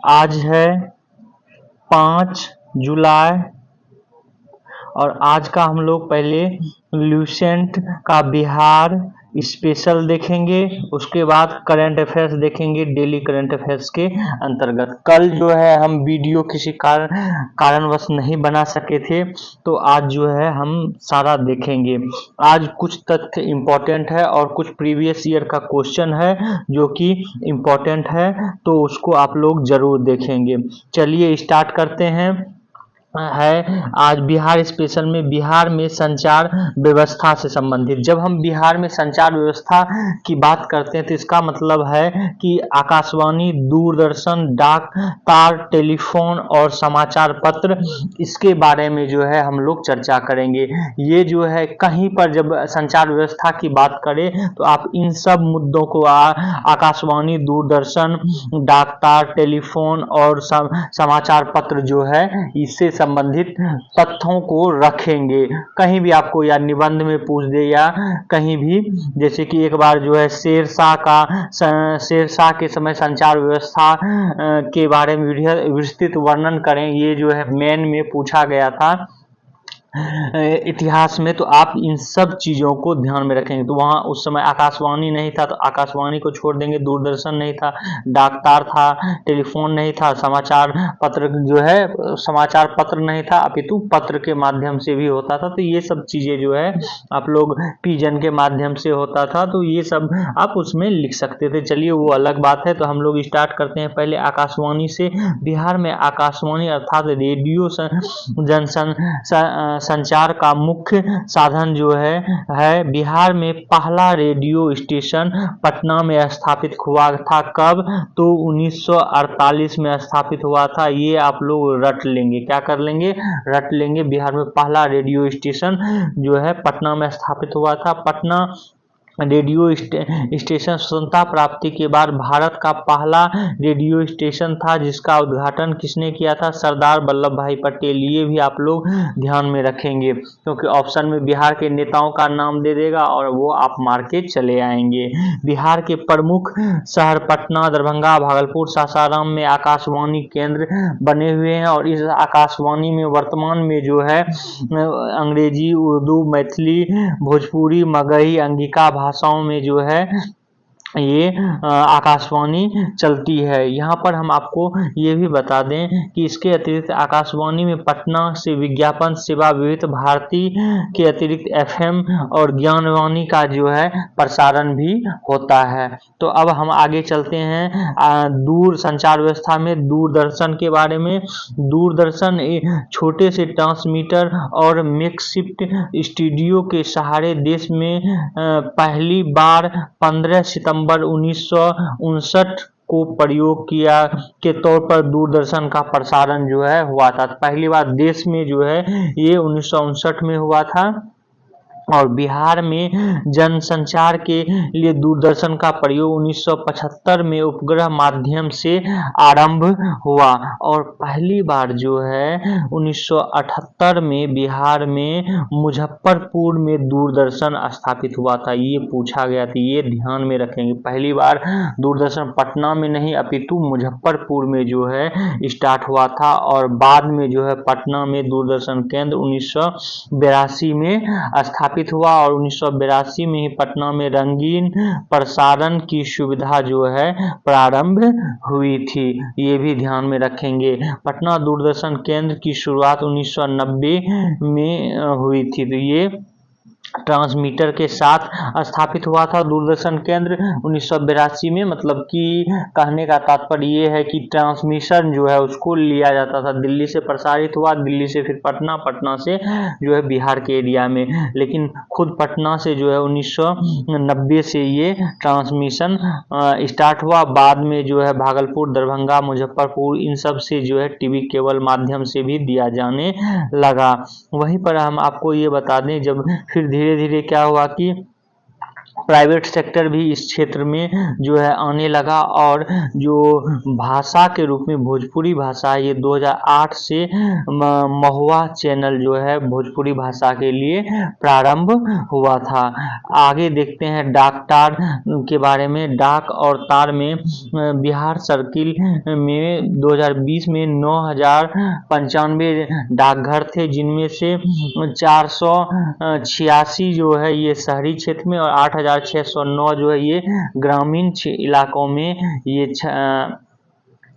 आज है 5 जुलाई और आज का हम लोग पहले ल्यूसेंट का बिहार स्पेशल देखेंगे, उसके बाद करंट अफेयर्स देखेंगे डेली करंट अफेयर्स के अंतर्गत। कल जो है हम वीडियो किसी कारणवश नहीं बना सके थे, तो आज जो है हम सारा देखेंगे। आज कुछ तथ्य इम्पोर्टेंट है और कुछ प्रीवियस ईयर का क्वेश्चन है जो कि इम्पोर्टेंट है, तो उसको आप लोग जरूर देखेंगे। चलिए स्टार्ट करते हैं। है आज बिहार स्पेशल में बिहार में संचार व्यवस्था से संबंधित। जब हम बिहार में संचार व्यवस्था की बात करते हैं तो इसका मतलब है कि आकाशवाणी, दूरदर्शन, डाक तार, टेलीफोन और समाचार पत्र, इसके बारे में जो है हम लोग चर्चा करेंगे। ये जो है कहीं पर जब संचार व्यवस्था की बात करें तो आप इन सब मुद्दों को आकाशवाणी, दूरदर्शन, डाक तार, टेलीफोन और समाचार पत्र जो है इससे संबंधित तथ्यों को रखेंगे। कहीं भी आपको या निबंध में पूछ दे या कहीं भी, जैसे कि एक बार जो है शेरशाह के समय संचार व्यवस्था के बारे में विस्तृत वर्णन करें, ये जो है मेन में पूछा गया था इतिहास में, तो आप इन सब चीज़ों को ध्यान में रखेंगे। तो वहाँ उस समय आकाशवाणी नहीं था तो आकाशवाणी को छोड़ देंगे, दूरदर्शन नहीं था, डाकतार था, टेलीफोन नहीं था, समाचार पत्र जो है समाचार पत्र नहीं था, अपितु पत्र के माध्यम से भी होता था। तो ये सब चीज़ें जो है आप लोग पिजन के माध्यम से होता था, तो ये सब आप उसमें लिख सकते थे। चलिए वो अलग बात है। तो हम लोग स्टार्ट करते हैं पहले आकाशवाणी से। बिहार में आकाशवाणी अर्थात रेडियो संचार का मुख्य साधन जो है बिहार में पहला रेडियो स्टेशन पटना में स्थापित हुआ था। कब? तो 1948 में स्थापित हुआ था। ये आप लोग रट लेंगे, क्या कर लेंगे? रट लेंगे। बिहार में पहला रेडियो स्टेशन जो है पटना में स्थापित हुआ था। पटना रेडियो स्टेशन स्वतंत्रता प्राप्ति के बाद भारत का पहला रेडियो स्टेशन था, जिसका उद्घाटन किसने किया था? सरदार वल्लभ भाई पटेल। ये भी आप लोग ध्यान में रखेंगे क्योंकि ऑप्शन में बिहार के नेताओं का नाम दे देगा और वो आप मार के चले आएंगे। बिहार के प्रमुख शहर पटना, दरभंगा, भागलपुर, सासाराम में आकाशवाणी केंद्र बने हुए हैं और इस आकाशवाणी में वर्तमान में जो है अंग्रेजी, उर्दू, मैथिली, भोजपुरी, मगही, अंगिका भाषाओं में जो है ये आकाशवाणी चलती है। यहाँ पर हम आपको ये भी बता दें कि इसके अतिरिक्त आकाशवाणी में पटना से विज्ञापन सेवा, विविध भारती के अतिरिक्त एफएम और ज्ञानवाणी का जो है प्रसारण भी होता है। तो अब हम आगे चलते हैं दूर संचार व्यवस्था में दूरदर्शन के बारे में। दूरदर्शन छोटे से ट्रांसमीटर और मेकशिफ्ट स्टूडियो के सहारे देश में पहली बार 15 सितंबर 1959 को प्रयोग किया के तौर पर दूरदर्शन का प्रसारण जो है हुआ था। पहली बार देश में जो है ये 1959 में हुआ था और बिहार में जनसंचार के लिए दूरदर्शन का प्रयोग 1975 में उपग्रह माध्यम से आरंभ हुआ और पहली बार जो है 1978 में बिहार में मुजफ्फरपुर में दूरदर्शन स्थापित हुआ था। ये पूछा गया था, ये ध्यान में रखेंगे। पहली बार दूरदर्शन पटना में नहीं अपितु मुजफ्फरपुर में जो है स्टार्ट हुआ था और बाद में जो है पटना में दूरदर्शन केंद्र 1982 में स्थापित हुआ और 1982 में ही पटना में रंगीन प्रसारण की सुविधा जो है प्रारंभ हुई थी। ये भी ध्यान में रखेंगे। पटना दूरदर्शन केंद्र की शुरुआत 1990 में हुई थी। तो ये ट्रांसमीटर के साथ स्थापित हुआ था दूरदर्शन केंद्र 1982 में। मतलब कि कहने का तात्पर्य ये है कि ट्रांसमिशन जो है उसको लिया जाता था, दिल्ली से प्रसारित हुआ, दिल्ली से फिर पटना, पटना से जो है बिहार के एरिया में, लेकिन खुद पटना से जो है 1990 से ये ट्रांसमिशन स्टार्ट हुआ। बाद में जो है भागलपुर, दरभंगा, मुजफ्फरपुर इन सब से जो है टीवी केबल माध्यम से भी दिया जाने लगा। वहीं पर हम आपको ये बता दें जब फिर धीरे धीरे क्या हुआ कि प्राइवेट सेक्टर भी इस क्षेत्र में जो है आने लगा और जो भाषा के रूप में भोजपुरी भाषा ये 2008 से महुआ चैनल जो है भोजपुरी भाषा के लिए प्रारंभ हुआ था। आगे देखते हैं डाक तार के बारे में। डाक और तार में बिहार सर्किल में 2020 में 9,095 डाकघर थे, जिनमें से 486 जो है ये शहरी क्षेत्र में और 8,609 जो है ये ग्रामीण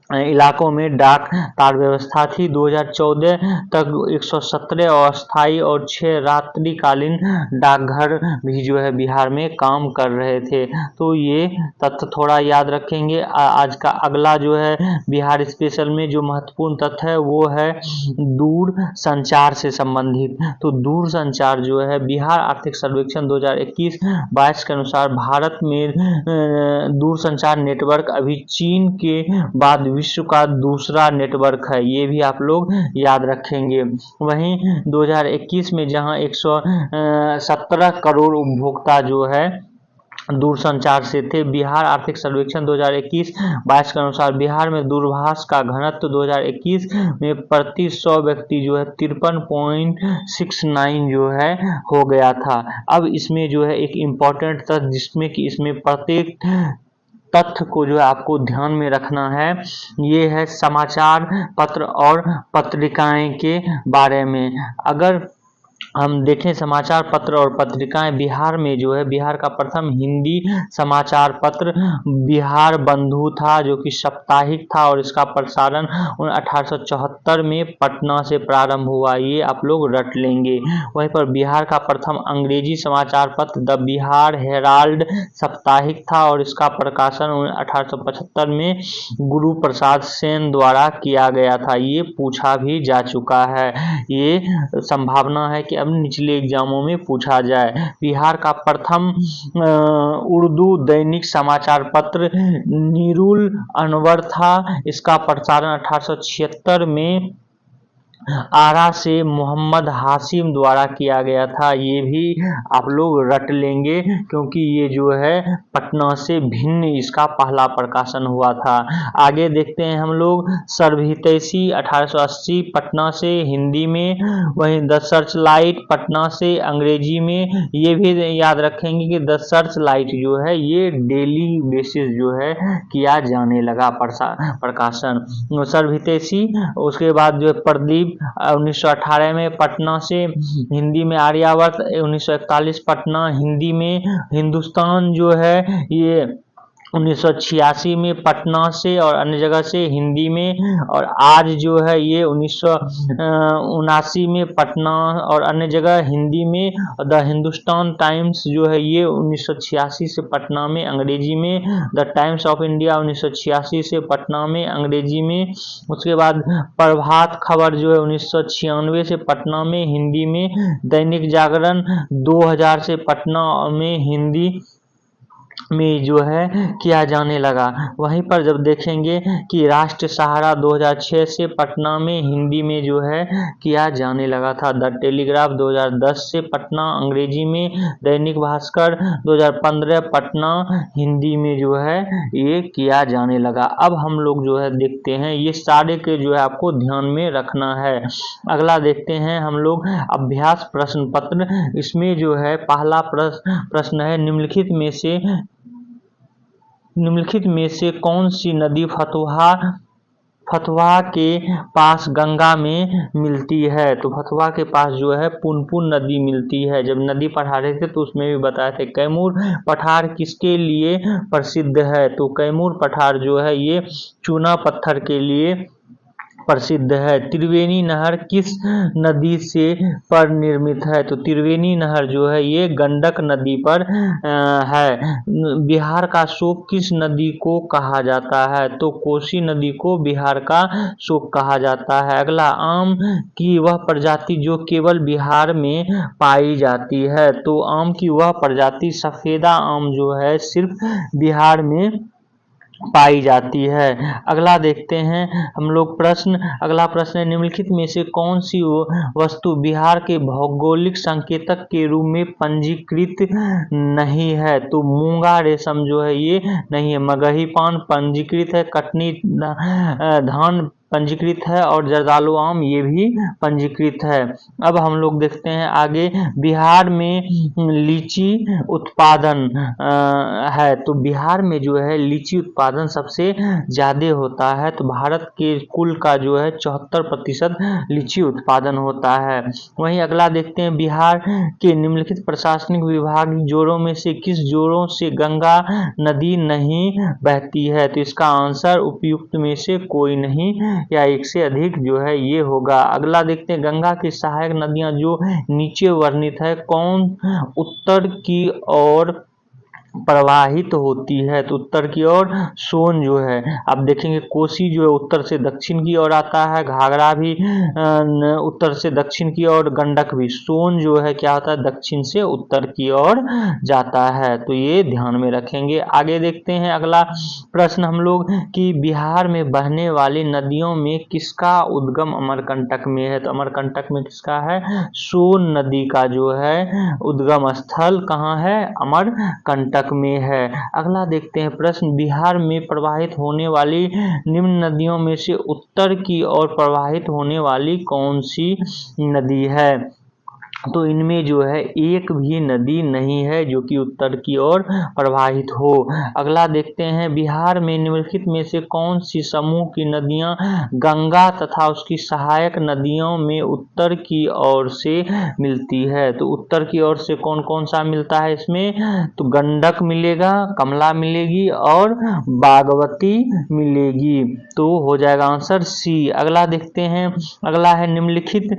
इलाकों में डाक तार व्यवस्था थी। 2014 तक 117 अस्थायी और 6 रात्रिकालीन डाकघर भी जो है बिहार में काम कर रहे थे। तो ये तथ्य थोड़ा याद रखेंगे। आज का अगला जो है बिहार स्पेशल में जो महत्वपूर्ण तथ्य है वो है दूर संचार से संबंधित। तो दूर संचार जो है बिहार आर्थिक सर्वेक्षण 2021-22 के अनुसार भारत में दूर संचार नेटवर्क अभी चीन के बाद विश्व का दूसरा नेटवर्क है, ये भी आप लोग याद रखेंगे। वहीं 2021 में जहां 117 करोड़ उपभोक्ता जो है दूरसंचार से थे, बिहार आर्थिक सर्वेक्षण 2021-22 के अनुसार बिहार में दूरभाष का घनत्व 2021 में प्रति 100 व्यक्ति जो है 53.69 जो है हो गया था। अब इसमें जो है एक इम्पोर्टेंट तथ्य जिसमें कि इसमें प्रत्येक तथ्य को जो है आपको ध्यान में रखना है, ये है समाचार पत्र और पत्रिकाएं के बारे में। अगर हम देखें समाचार पत्र और पत्रिकाएं बिहार में जो है बिहार का प्रथम हिंदी समाचार पत्र बिहार बंधु था, जो कि साप्ताहिक था और इसका प्रसारण 1874 में पटना से प्रारंभ हुआ, ये आप लोग रट लेंगे। वहीं पर बिहार का प्रथम अंग्रेजी समाचार पत्र द बिहार हेराल्ड साप्ताहिक था और इसका प्रकाशन 1875 में गुरु प्रसाद सेन द्वारा किया गया था, ये पूछा भी जा चुका है। ये संभावना है कि अब निचले एग्जामों में पूछा जाए। बिहार का प्रथम उर्दू दैनिक समाचार पत्र नीरुल अनवर था, इसका प्रसारण 1876 में आरा से मोहम्मद हाशिम द्वारा किया गया था, ये भी आप लोग रट लेंगे क्योंकि ये जो है पटना से भिन्न इसका पहला प्रकाशन हुआ था। आगे देखते हैं हम लोग सर्वहितैषी 1880 पटना से हिंदी में, वहीं द सर्च लाइट पटना से अंग्रेजी में। ये भी याद रखेंगे कि द सर्च लाइट जो है ये डेली बेसिस जो है किया जाने लगा प्रकाशन सर्वहितैषी। उसके बाद जो है प्रदीप 1918 में पटना से हिंदी में, आर्यावर्त 1941 पटना हिंदी में, हिंदुस्तान जो है ये 1986 में पटना से और अन्य जगह से हिंदी में, और आज जो है ये 1979 में पटना और अन्य जगह हिंदी में। द हिंदुस्तान टाइम्स जो है ये 1986 से पटना में अंग्रेजी में, द टाइम्स ऑफ इंडिया 1986 से पटना में अंग्रेजी में। उसके बाद प्रभात खबर जो है 1996 से पटना में हिंदी में, दैनिक जागरण 2000 से पटना में हिंदी में जो है किया जाने लगा। वहीं पर जब देखेंगे कि राष्ट्र सहारा 2006 से पटना में हिंदी में जो है किया जाने लगा था। द टेलीग्राफ 2010 से पटना अंग्रेजी में, दैनिक भास्कर 2015 पटना हिंदी में जो है ये किया जाने लगा। अब हम लोग जो है देखते हैं ये सारे के जो है आपको ध्यान में रखना है। अगला देखते हैं हम लोग अभ्यास प्रश्न पत्र। इसमें जो है पहला प्रश्न है निम्नलिखित में से कौन सी नदी फतुहा के पास गंगा में मिलती है? तो फतुहा के पास जो है पुनपुन नदी मिलती है। जब नदी पढ़ा रहे थे तो उसमें भी बताए थे। कैमूर पठार किसके लिए प्रसिद्ध है? तो कैमूर पठार जो है ये चूना पत्थर के लिए प्रसिद्ध है। त्रिवेणी नहर किस नदी से पर निर्मित है? तो त्रिवेणी नहर जो है ये गंडक नदी पर है। बिहार का शोक किस नदी को कहा जाता है? तो कोसी नदी को बिहार का शोक कहा जाता है। अगला, आम की वह प्रजाति जो केवल बिहार में पाई जाती है? तो आम की वह प्रजाति सफेदा आम जो है सिर्फ बिहार में पाई जाती है। अगला देखते हैं हम लोग प्रश्न। अगला प्रश्न है, निम्नलिखित में से कौन सी वस्तु बिहार के भौगोलिक संकेतक के रूप में पंजीकृत नहीं है? तो मूंगा रेशम जो है ये नहीं है। मगही पान पंजीकृत है, कटनी धान पंजीकृत है और जर्दालू आम ये भी पंजीकृत है। अब हम लोग देखते हैं आगे, बिहार में लीची उत्पादन है। तो बिहार में जो है लीची उत्पादन सबसे ज़्यादा होता है। तो भारत के कुल का जो है 74% लीची उत्पादन होता है। वहीं अगला देखते हैं, बिहार के निम्नलिखित प्रशासनिक विभाग जोड़ों में से किस जोड़ों से गंगा नदी नहीं बहती है? तो इसका आंसर उपयुक्त में से कोई नहीं या एक से अधिक जो है ये होगा। अगला देखते हैं, गंगा की सहायक नदियां जो नीचे वर्णित है कौन उत्तर की ओर प्रवाहित होती है? तो उत्तर की ओर सोन जो है, आप देखेंगे कोसी जो है उत्तर से दक्षिण की ओर आता है, घाघरा भी उत्तर से दक्षिण की ओर, गंडक भी। सोन जो है क्या होता है, दक्षिण से उत्तर की ओर जाता है। तो ये ध्यान में रखेंगे। आगे देखते हैं अगला प्रश्न हम लोग कि बिहार में बहने वाली नदियों में किसका उद्गम अमरकंटक में है? तो अमरकंटक में किसका है? सोन नदी का जो है उद्गम स्थल कहाँ है? अमरकंटक में है। अगला देखते हैं प्रश्न, बिहार में प्रवाहित होने वाली निम्न नदियों में से उत्तर की ओर प्रवाहित होने वाली कौन सी नदी है? तो इनमें जो है एक भी नदी नहीं है जो कि उत्तर की ओर प्रवाहित हो। अगला देखते हैं, बिहार में निम्नलिखित में से कौन सी समूह की नदियां गंगा तथा उसकी सहायक नदियों में उत्तर की ओर से मिलती है? तो उत्तर की ओर से कौन कौन सा मिलता है इसमें? तो गंडक मिलेगा, कमला मिलेगी और बागमती मिलेगी। तो हो जाएगा आंसर सी। अगला देखते हैं, अगला है निम्नलिखित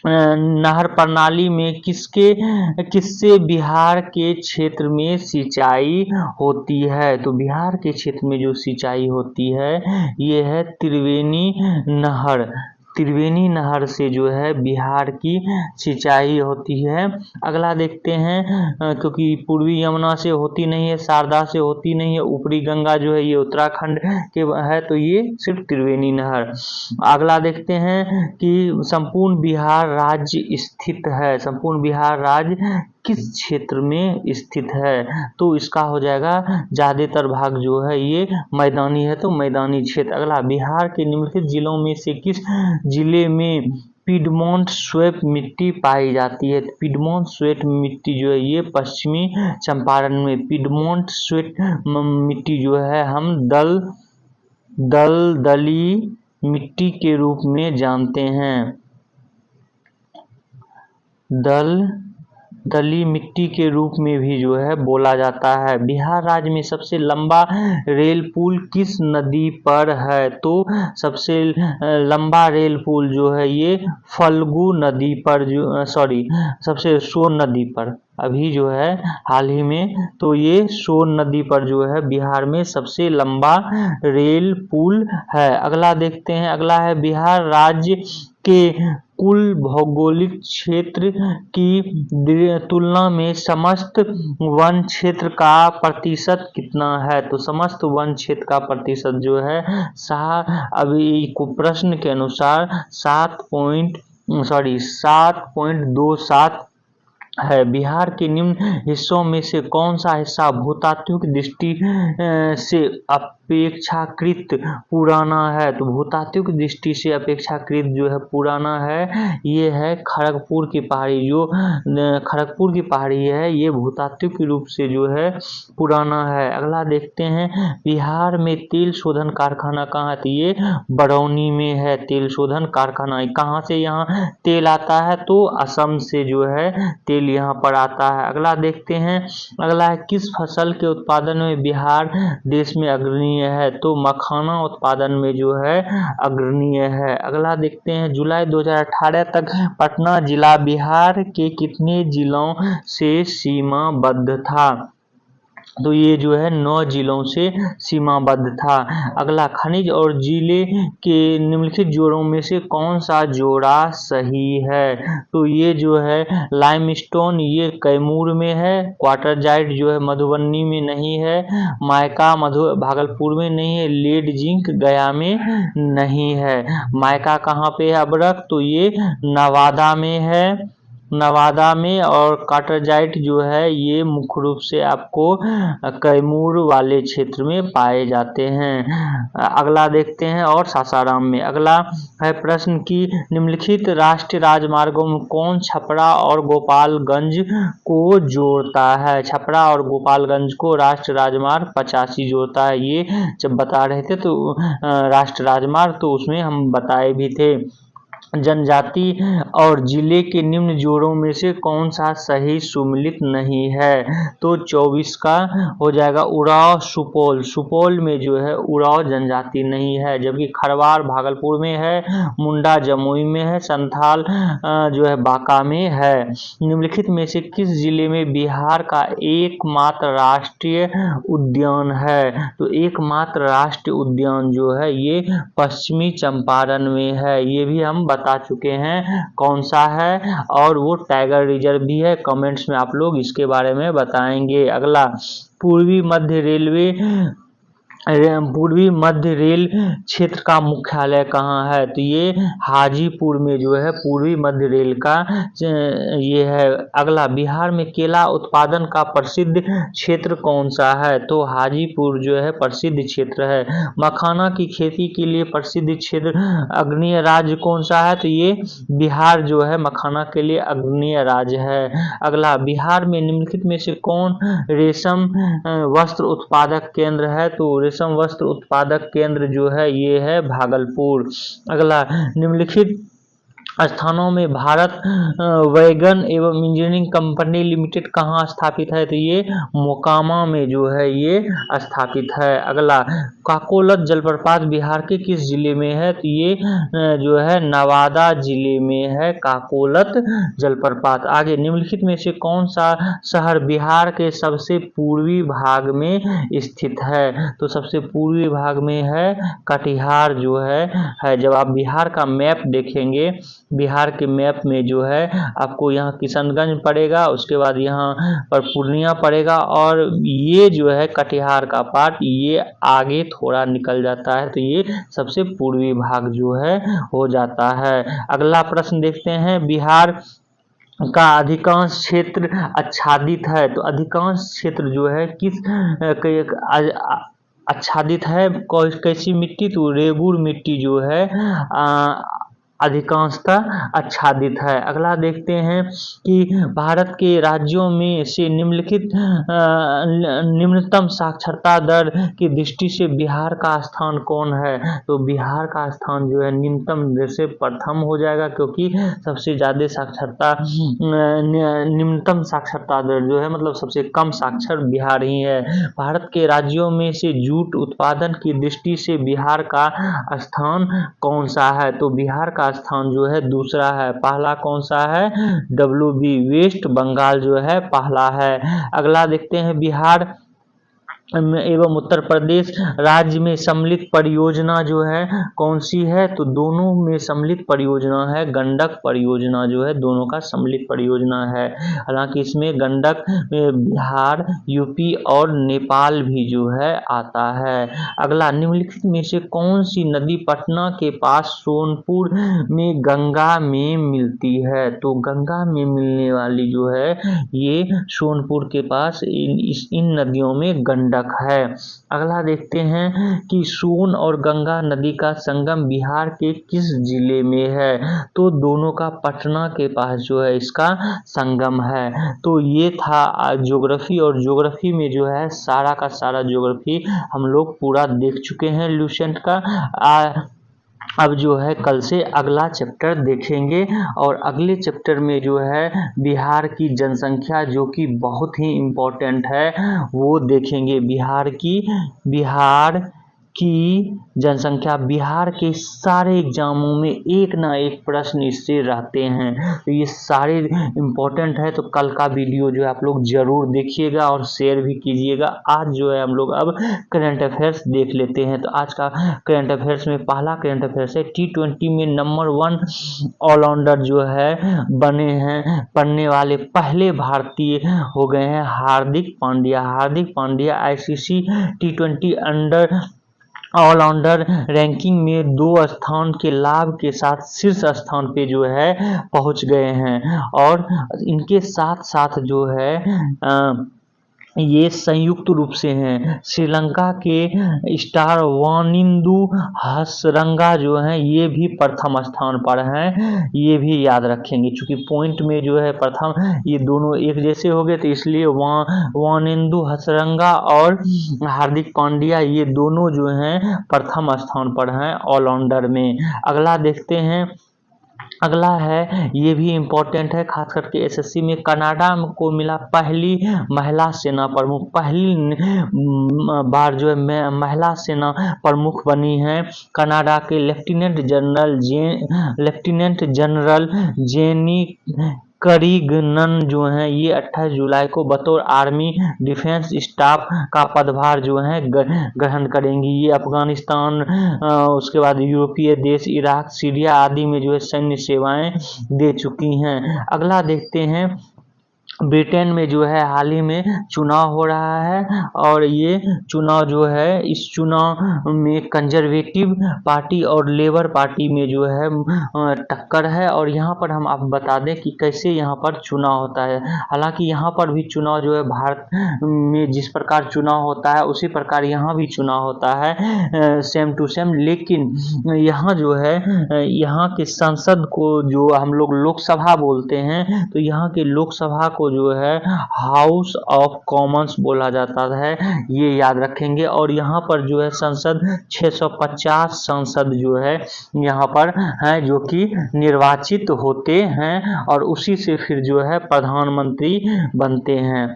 नहर प्रणाली में किससे बिहार के क्षेत्र में सिंचाई होती है? तो बिहार के क्षेत्र में जो सिंचाई होती है ये है त्रिवेणी नहर। त्रिवेणी नहर से जो है बिहार की सिंचाई होती है। अगला देखते हैं, क्योंकि पूर्वी यमुना से होती नहीं है, शारदा से होती नहीं है, ऊपरी गंगा जो है ये उत्तराखंड के है, तो ये सिर्फ त्रिवेणी नहर। अगला देखते हैं कि संपूर्ण बिहार राज्य स्थित है। संपूर्ण बिहार राज्य किस क्षेत्र में स्थित है? तो इसका हो जाएगा ज्यादातर भाग जो है ये मैदानी है, तो मैदानी क्षेत्र। अगला, बिहार के निम्नलिखित जिलों में से किस जिले में पिडमोंट स्वेट मिट्टी पाई जाती है? पिडमोंट स्वेट मिट्टी जो है ये पश्चिमी चंपारण में। पिडमोंट स्वेट मिट्टी जो है हम दलदली मिट्टी के रूप में जानते हैं। दलदली मिट्टी के रूप में भी जो है बोला जाता है। बिहार राज्य में सबसे लंबा रेल पुल किस नदी पर है? तो सबसे लंबा रेल पुल जो है ये फल्गु नदी पर सबसे सोन नदी पर अभी जो है हाल ही में, तो ये सोन नदी पर जो है बिहार में सबसे लंबा रेल पुल है। अगला देखते हैं, अगला है बिहार राज्य के कुल भौगोलिक क्षेत्र की तुलना में समस्त वन क्षेत्र का प्रतिशत कितना है? तो समस्त वन क्षेत्र का प्रतिशत जो है अभी प्रश्न के अनुसार 7.27 है। बिहार के निम्न हिस्सों में से कौन सा हिस्सा भूतात्विक दृष्टि से अपेक्षाकृत पुराना है? तो भूतात्विक दृष्टि से अपेक्षाकृत जो है पुराना है ये है खड़गपुर की पहाड़ी। जो खड़गपुर की पहाड़ी है ये भूतात्विक रूप से जो है पुराना है। अगला देखते हैं, बिहार में तेल शोधन कारखाना कहाँ है? तो ये बरौनी में है तेल शोधन कारखाना। कहाँ से यहाँ तेल आता है? तो असम से जो है तेल यहाँ पर आता है। अगला देखते हैं, अगला है किस फसल के उत्पादन में बिहार देश में अग्रणीय है? तो मखाना उत्पादन में जो है अग्रणीय है। अगला देखते हैं, जुलाई 2018 तक पटना जिला बिहार के कितने जिलों से सीमाबद्ध था? तो ये जो है 9 जिलों से सीमाबद्ध था। अगला, खनिज और जिले के निम्नलिखित जोड़ों में से कौन सा जोड़ा सही है? तो ये जो है लाइमस्टोन, ये कैमूर में है। क्वार्टरजाइट जो है मधुबनी में नहीं है। माइका भागलपुर में नहीं है। लेड जिंक गया में नहीं है। माइका कहाँ पे है अभ्रक? तो ये नवादा में है, नवादा में। और कार्टरजाइट जो है ये मुख्य रूप से आपको कैमूर वाले क्षेत्र में पाए जाते हैं। अगला देखते हैं, और सासाराम में। अगला है प्रश्न की निम्नलिखित राष्ट्रीय राजमार्गों में कौन छपरा और गोपालगंज को जोड़ता है? छपरा और गोपालगंज को राष्ट्रीय राजमार्ग 85 जोड़ता है। ये जब बता रहे थे तो राष्ट्रीय राजमार्ग, तो उसमें हम बताए भी थे। जनजाति और जिले के निम्न जोड़ों में से कौन सा सही सुमेलित नहीं है? तो 24 का हो जाएगा उराव सुपौल। सुपौल में जो है उराव जनजाति नहीं है, जबकि खरवार भागलपुर में है, मुंडा जमुई में है, संथाल जो है बांका में है। निम्नलिखित में से किस जिले में बिहार का एकमात्र राष्ट्रीय उद्यान है? तो एकमात्र राष्ट्रीय उद्यान जो है ये पश्चिमी चंपारण में है। ये भी हम बता चुके हैं कौन सा है, और वो टाइगर रिजर्व भी है। कमेंट्स में आप लोग इसके बारे में बताएंगे। अगला, पूर्वी मध्य रेल क्षेत्र का मुख्यालय कहाँ है? तो ये हाजीपुर में जो है पूर्वी मध्य रेल का ये है। अगला, बिहार में केला उत्पादन का प्रसिद्ध क्षेत्र कौन सा है? तो हाजीपुर जो है प्रसिद्ध क्षेत्र है। मखाना की खेती के लिए प्रसिद्ध क्षेत्र अग्रणीय राज्य कौन सा है? तो ये बिहार जो है मखाना के लिए अग्रणीय राज्य है। अगला, बिहार में निम्नलिखित में से कौन रेशम वस्त्र उत्पादक केंद्र है? तो रेशम वस्त्र उत्पादक केंद्र जो है ये है भागलपुर। अगला, निम्नलिखित स्थानों में भारत वैगन एवं इंजीनियरिंग कंपनी लिमिटेड कहाँ स्थापित है? तो ये मोकामा में जो है ये स्थापित है। अगला, काकोलत जलप्रपात बिहार के किस जिले में है? तो ये जो है नवादा जिले में है काकोलत जलप्रपात। आगे, निम्नलिखित में से कौन सा शहर बिहार के सबसे पूर्वी भाग में स्थित है? तो सबसे पूर्वी भाग में है कटिहार जो है। जब आप बिहार का मैप देखेंगे, बिहार के मैप में जो है आपको यहाँ किशनगंज पड़ेगा, उसके बाद यहाँ पर पूर्णिया पड़ेगा, और ये जो है कटिहार का पार्ट ये आगे थोड़ा निकल जाता है। तो ये सबसे पूर्वी भाग जो है हो जाता है। अगला प्रश्न देखते हैं, बिहार का अधिकांश क्षेत्र आच्छादित है। तो अधिकांश क्षेत्र जो है किस आच्छादित है? कैसी मिट्टी? तो रेगुर मिट्टी जो है अधिकांशतः आच्छादित है। अगला देखते हैं कि भारत के राज्यों में से निम्नलिखित निम्नतम साक्षरता दर की दृष्टि से बिहार का स्थान कौन है? तो बिहार का स्थान जो है निम्नतम जैसे प्रथम हो जाएगा, क्योंकि सबसे ज्यादा साक्षरता निम्नतम साक्षरता दर जो है मतलब सबसे कम साक्षर बिहार ही है। भारत के राज्यों में से जूट उत्पादन की दृष्टि से बिहार का स्थान कौन सा है? तो बिहार का स्थान जो है दूसरा है। पहला कौन सा है? WB वेस्ट बंगाल जो है पहला है। अगला देखते हैं, बिहार एवं उत्तर प्रदेश राज्य में सम्मिलित परियोजना जो है कौन सी है? तो दोनों में सम्मिलित परियोजना है, गंडक परियोजना जो है दोनों का सम्मिलित परियोजना है। हालांकि इसमें गंडक बिहार, यूपी और नेपाल भी जो है आता है। अगला, निम्नलिखित में से कौन सी नदी पटना के पास सोनपुर में गंगा में मिलती है? तो गंगा में मिलने वाली जो है ये सोनपुर के पास इन नदियों में गंडक है। अगला देखते हैं कि सोन और गंगा नदी का संगम बिहार के किस जिले में है? तो दोनों का पटना के पास जो है इसका संगम है। तो ये था ज्योग्राफी, और ज्योग्राफी में जो है सारा का सारा ज्योग्राफी हम लोग पूरा देख चुके हैं लुसेंट का। अब जो है कल से अगला चैप्टर देखेंगे, और अगले चैप्टर में जो है बिहार की जनसंख्या जो कि बहुत ही इम्पोर्टेंट है वो देखेंगे। बिहार की जनसंख्या बिहार के सारे एग्जामों में एक ना एक प्रश्न इससे रहते हैं। तो ये सारे इम्पोर्टेंट है, तो कल का वीडियो जो है आप लोग जरूर देखिएगा और शेयर भी कीजिएगा। आज जो है हम लोग अब करंट अफेयर्स देख लेते हैं। तो आज का करंट अफेयर्स में पहला करंट अफेयर्स है T20 में नंबर 1 ऑलराउंडर जो है बनने वाले पहले भारतीय हो गए हैं Hardik Pandya. Hardik Pandya ICC T20 under allrounder ranking में 2 स्थान के लाभ के साथ शीर्ष स्थान पे जो है पहुंच गए हैं। और इनके साथ साथ जो है ये संयुक्त रूप से हैं। श्रीलंका के स्टार वानिंदु हसरंगा जो हैं ये भी प्रथम स्थान पर हैं, ये भी याद रखेंगे। चूंकि पॉइंट में जो है प्रथम, ये दोनों एक जैसे हो गए तो इसलिए वानिंदु हसरंगा और हार्दिक पांड्या ये दोनों जो हैं प्रथम स्थान पर हैं ऑलराउंडर में। अगला देखते हैं। अगला है, ये भी इम्पोर्टेंट है, खास करके SSC में कनाडा को मिला पहली महिला सेना प्रमुख। पहली बार जो है महिला सेना प्रमुख बनी है कनाडा के लेफ्टिनेंट जनरल जेनी करिगनन जो हैं ये 28 जुलाई को बतौर आर्मी डिफेंस स्टाफ का पदभार जो है ग्रहण करेंगी। ये अफगानिस्तान, उसके बाद यूरोपीय देश, इराक, सीरिया आदि में जो है सैन्य सेवाएं दे चुकी हैं। अगला देखते हैं। ब्रिटेन में जो है हाल ही में चुनाव हो रहा है और ये चुनाव जो है, इस चुनाव में कंजर्वेटिव पार्टी और लेबर पार्टी में जो है टक्कर है। और यहाँ पर हम आप बता दें कि कैसे यहाँ पर चुनाव होता है। हालांकि यहाँ पर भी चुनाव जो है भारत में जिस प्रकार चुनाव होता है उसी प्रकार यहाँ भी चुनाव होता है, सेम टू सेम। लेकिन यहाँ जो है यहाँ के संसद को जो हम लोग लोकसभा बोलते हैं, तो यहाँ के लोकसभा को जो है हाउस ऑफ कॉमन्स बोला जाता है, ये याद रखेंगे। और यहाँ पर जो है संसद 650 सांसद जो है यहाँ पर हैं जो कि निर्वाचित होते हैं और उसी से फिर जो है प्रधानमंत्री बनते हैं।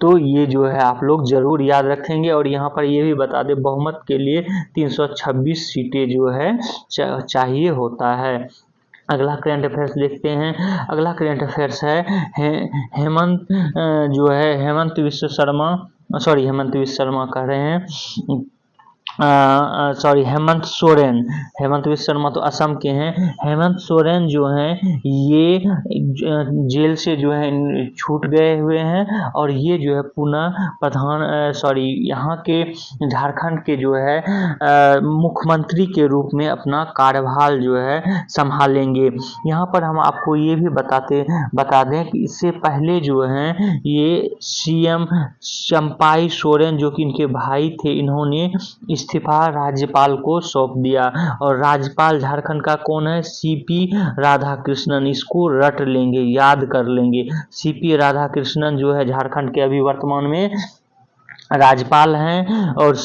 तो ये जो है आप लोग जरूर याद रखेंगे। और यहाँ पर ये भी बता दें बहुमत के लिए 326 सीटें जो है चाहिए होता है। अगला करंट अफेयर्स देखते हैं। अगला करंट अफेयर्स है हेमंत विश्व शर्मा कह रहे हैं, हेमंत सोरेन। हेमंत विश्व शर्मा तो असम के हैं। हेमंत सोरेन जो हैं ये जेल से जो है छूट गए हुए हैं और ये जो है पुनः यहाँ के झारखंड के जो है मुख्यमंत्री के रूप में अपना कार्यभार जो है संभालेंगे। यहाँ पर हम आपको ये भी बता दें कि इससे पहले जो हैं ये CM चंपाई सोरेन जो कि इनके भाई थे, इन्होंने इस्तीफा राज्यपाल को सौंप दिया। और राज्यपाल झारखंड का कौन है? CP राधाकृष्णन। इसको रट लेंगे, याद कर लेंगे। CP राधाकृष्णन जो है झारखंड के अभी वर्तमान में राज्यपाल हैं। और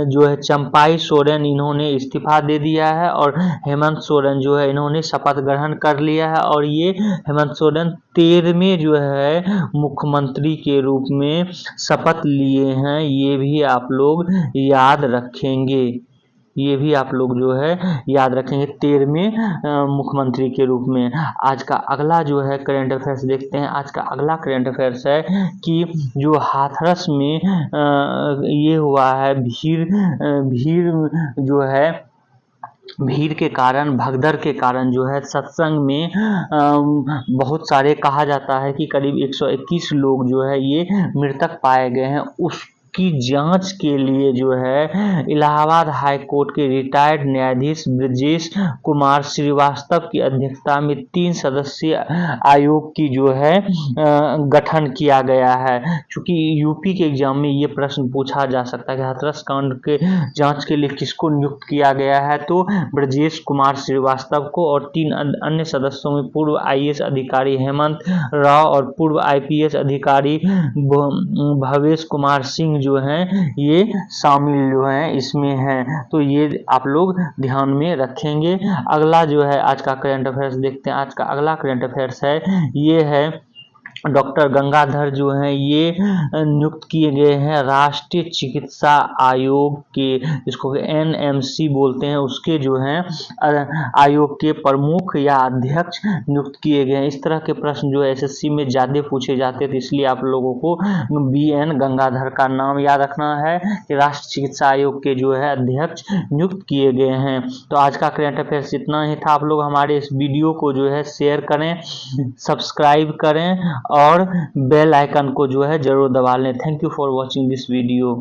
जो है चंपाई सोरेन इन्होंने इस्तीफा दे दिया है और हेमंत सोरेन जो है इन्होंने शपथ ग्रहण कर लिया है। और ये हेमंत सोरेन 13वें जो है मुख्यमंत्री के रूप में शपथ लिए हैं, ये भी आप लोग याद रखेंगे। ये भी आप लोग जो है याद रखेंगे 13वें मुख्यमंत्री के रूप में। आज का अगला जो है करंट अफेयर्स देखते हैं। आज का अगला करंट अफेयर्स है कि जो हाथरस में ये हुआ है भीड़ के कारण, भगदड़ के कारण जो है सत्संग में बहुत सारे, कहा जाता है कि करीब 121 लोग जो है ये मृतक पाए गए हैं। उसकी जांच के लिए जो है इलाहाबाद हाई कोर्ट के रिटायर्ड न्यायाधीश ब्रजेश कुमार श्रीवास्तव की अध्यक्षता में 3 सदस्यीय आयोग की जो है गठन किया गया है। क्योंकि यूपी के एग्जाम में ये प्रश्न पूछा जा सकता है कि हाथरस कांड के जांच के लिए किसको नियुक्त किया गया है, तो ब्रजेश कुमार श्रीवास्तव को। और 3 अन्य सदस्यों में पूर्व IAS अधिकारी हेमंत राव और पूर्व IPS अधिकारी भवेश कुमार सिंह जो हैं ये शामिल जो हैं इसमें हैं। तो ये आप लोग ध्यान में रखेंगे। अगला जो है आज का करंट अफेयर्स देखते हैं। आज का अगला करंट अफेयर्स है ये है डॉक्टर गंगाधर जो हैं ये नियुक्त किए गए हैं राष्ट्रीय चिकित्सा आयोग के, इसको एनएमसी बोलते हैं, उसके जो हैं आयोग के प्रमुख या अध्यक्ष नियुक्त किए गए हैं। इस तरह के प्रश्न जो एसएससी में ज़्यादा पूछे जाते हैं, तो इसलिए आप लोगों को बीएन गंगाधर का नाम याद रखना है कि राष्ट्रीय चिकित्सा आयोग के जो है अध्यक्ष नियुक्त किए गए हैं। तो आज का करंट अफेयर्स इतना ही था। आप लोग हमारे इस वीडियो को जो है शेयर करें, सब्सक्राइब करें और बेल आइकन को जो है जरूर दबा लें। Thank you for watching this video.